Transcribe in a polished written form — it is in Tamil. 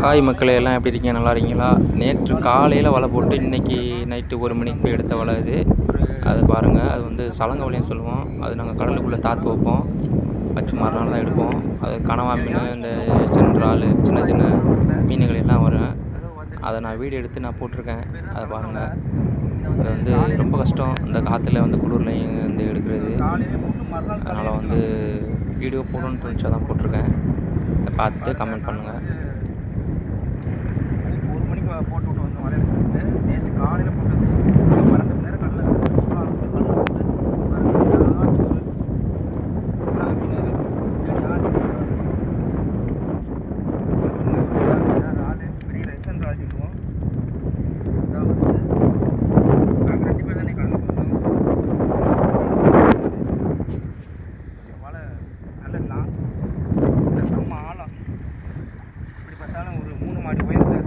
ஹாய் மக்களே, எல்லாம் எப்படி இருக்கீங்க? நல்லா இருக்கீங்களா? நேற்று காலையில் வலை போட்டு இன்றைக்கி நைட்டு 1 மணிக்கு போய் எடுத்த வலை இது. அது பாருங்கள், அது வந்து சலங்க வலைன்னு சொல்லுவோம். அது நாங்கள் கடலுக்குள்ளே தாத்து வைப்போம், வச்சு மறுநாள் தான் எடுப்போம். அது கனவா மீன், இந்த சென்றால், சின்ன சின்ன மீன்கள் எல்லாம் வரும். அதை நான் வீடியோ எடுத்து நான் போட்டிருக்கேன். அதை பாருங்கள். அது வந்து ரொம்ப கஷ்டம், இந்த காற்றுல வந்து குளிர்லையும் வந்து எடுக்கிறது. அதனால் வந்து வீடியோ போடணுன்னு தோணுச்சா தான் போட்டிருக்கேன். அதை பார்த்துட்டு கமெண்ட் பண்ணுங்கள். போட்டு விட்டு வந்து வலையில் போட்டு நேற்று காலையில் போட்டது 12 மணி நேரம் கடலில் பெரிய லெசன் ராஜுக்கும் நாங்கள் 2 பேர் தானே கடலில் போனோம். வலை நல்ல லாங் செம்ம ஆழம். இப்படி பார்த்தாலும் ஒரு 3 மாடி உயரத்தில்